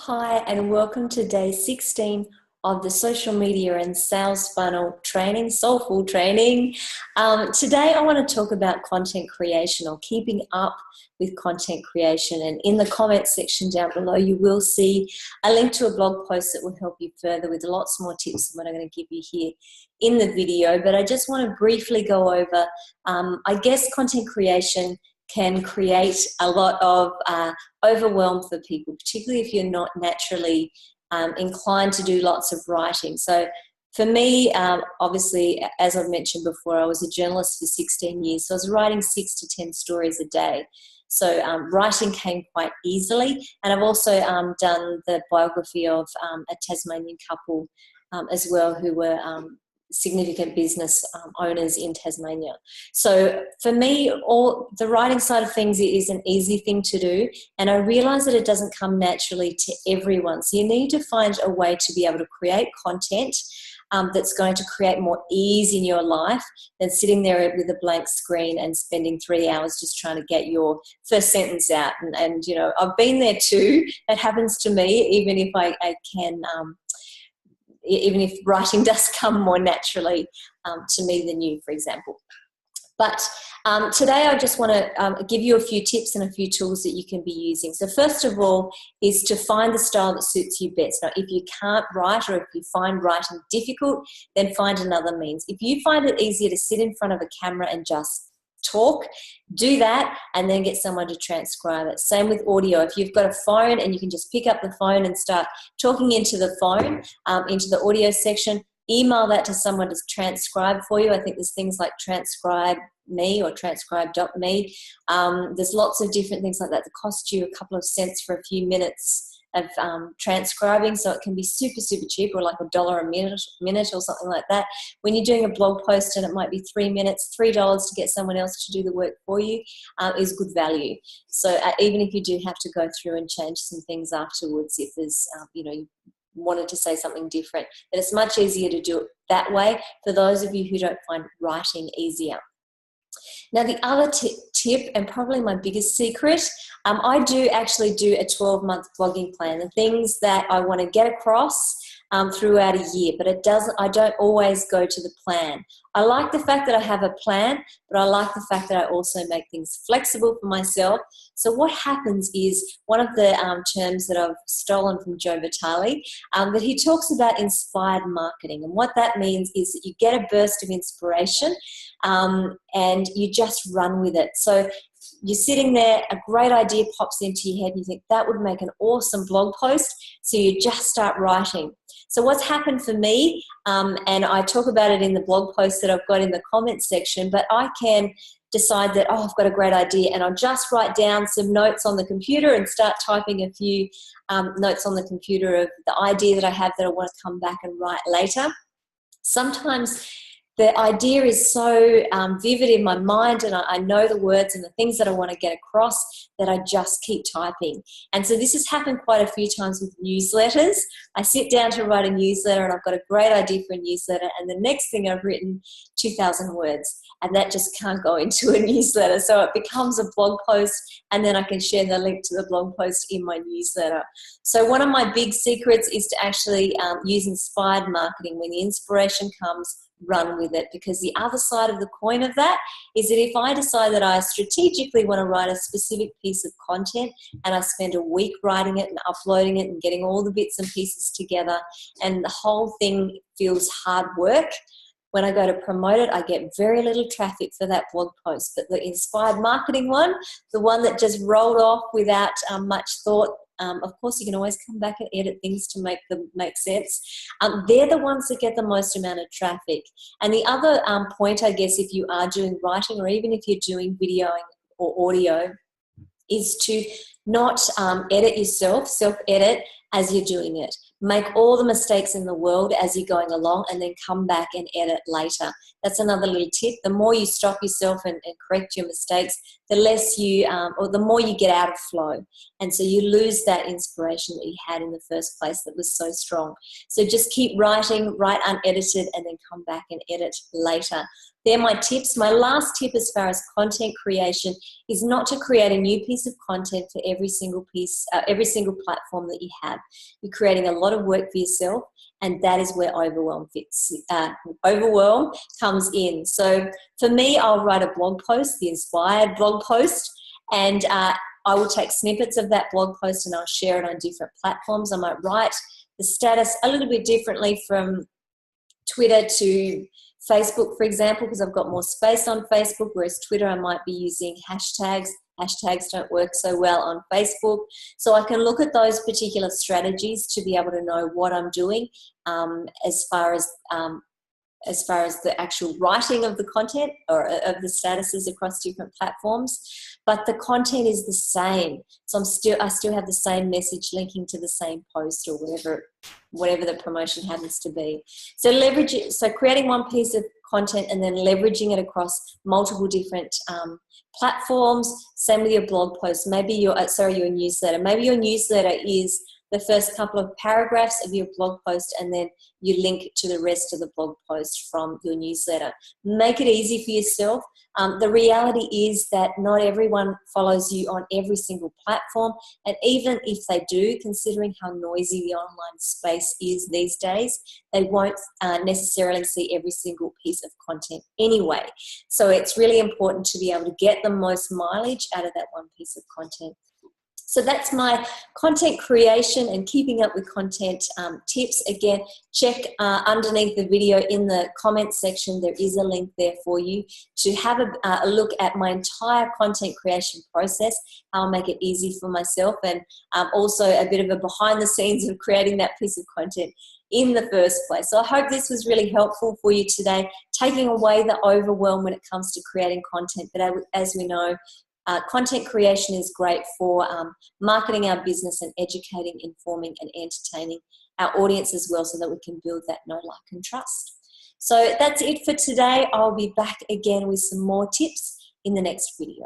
Hi, and welcome to day 16 of the social media and sales funnel training, soulful training. Today, I want to talk about content creation or keeping up with content creation. And in the comments section down below, you will see a link to a blog post that will help you further with lots more tips than what I'm going to give you here in the video. But I just want to briefly go over, content creation can create a lot of overwhelm for people, particularly if you're not naturally inclined to do lots of writing. So for me, obviously, as I've mentioned before, I was a journalist for 16 years, so I was writing 6 to 10 stories a day. So writing came quite easily, and I've also done the biography of a Tasmanian couple as well who were significant business owners in Tasmania. So for me, all the writing side of things is an easy thing to do, and I realize that it doesn't come naturally to everyone. So you need to find a way to be able to create content that's going to create more ease in your life than sitting there with a blank screen and spending 3 hours just trying to get your first sentence out. And you know, I've been there too. It happens to me, even if I can even if writing does come more naturally to me than you, for example. But today I just want to give you a few tips and a few tools that you can be using. So first of all is to find the style that suits you best. Now, if you can't write, or if you find writing difficult, then find another means. If you find it easier to sit in front of a camera and just talk, do that and then get someone to transcribe it. Same with audio. If you've got a phone and you can just pick up the phone and start talking into the phone, into the audio section, email that to someone to transcribe for you. I think there's things like Transcribe Me or transcribe.me. There's lots of different things like that that cost you a couple of cents for a few minutes of transcribing, so it can be super cheap, or like $1 a minute or something like that. When you're doing a blog post and it might be 3 minutes, $3 to get someone else to do the work for you is good value. So even if you do have to go through and change some things afterwards, if there's you wanted to say something different, then it's much easier to do it that way for those of you who don't find writing easier. Now, the other tip, and probably my biggest secret, I do actually do a 12-month blogging plan, the things that I want to get across throughout a year, but I don't always go to the plan. I like the fact that I have a plan, but I like the fact that I also make things flexible for myself. So what happens is, one of the terms that I've stolen from Joe Vitale, that he talks about inspired marketing. And what that means is that you get a burst of inspiration and you just run with it. So you're sitting there, a great idea pops into your head and you think that would make an awesome blog post, so you just start writing. So what's happened for me, and I talk about it in the blog post that I've got in the comments section, but I can decide that, I've got a great idea, and I'll just write down some notes on the computer and start typing a few notes on the computer of the idea that I have that I want to come back and write later. Sometimes the idea is so vivid in my mind, and I know the words and the things that I want to get across, that I just keep typing. And so this has happened quite a few times with newsletters. I sit down to write a newsletter and I've got a great idea for a newsletter, and the next thing I've written 2,000 words, and that just can't go into a newsletter. So it becomes a blog post, and then I can share the link to the blog post in my newsletter. So one of my big secrets is to actually use inspired marketing. When the inspiration comes, run with it, because the other side of the coin of that is that if I decide that I strategically want to write a specific piece of content, and I spend a week writing it and uploading it and getting all the bits and pieces together, and the whole thing feels hard work, when I go to promote it, I get very little traffic for that blog post. But the inspired marketing one, the one that just rolled off without much thought, of course, you can always come back and edit things to make them make sense. They're the ones that get the most amount of traffic. And the other point, I guess, if you are doing writing, or even if you're doing video or audio, is to not edit yourself, self-edit as you're doing it. Make all the mistakes in the world as you're going along, and then come back and edit later. That's another little tip. The more you stop yourself and correct your mistakes, the less you, or the more you get out of flow. And so you lose that inspiration that you had in the first place that was so strong. So just keep writing, write unedited, and then come back and edit later. they're my tips. My last tip as far as content creation is not to create a new piece of content for every single platform that you have. You're creating a lot of work for yourself, and that is where overwhelm comes in. So for me, I'll write a blog post, the inspired blog post, and I will take snippets of that blog post and I'll share it on different platforms. I might write the status a little bit differently from Twitter to Facebook, for example, because I've got more space on Facebook, whereas Twitter I might be using hashtags. Hashtags don't work so well on Facebook. So I can look at those particular strategies to be able to know what I'm doing as far as the actual writing of the content or of the statuses across different platforms. But the content is the same. So I still have the same message linking to the same post or whatever the promotion happens to be. So creating one piece of content and then leveraging it across multiple different platforms. Same with your blog post. Maybe your newsletter. Maybe your newsletter is the first couple of paragraphs of your blog post and then you link to the rest of the blog post from your newsletter. Make it easy for yourself. The reality is that not everyone follows you on every single platform, and even if they do, considering how noisy the online space is these days, they won't necessarily see every single piece of content anyway. So it's really important to be able to get the most mileage out of that one piece of content. So that's my content creation and keeping up with content tips. Again, check underneath the video in the comments section. There is a link there for you to have a look at my entire content creation process, how I make it easy for myself, and also a bit of a behind the scenes of creating that piece of content in the first place. So I hope this was really helpful for you today, taking away the overwhelm when it comes to creating content. But as we know, content creation is great for marketing our business and educating, informing and entertaining our audience as well, so that we can build that know, like and trust. So that's it for today. I'll be back again with some more tips in the next video.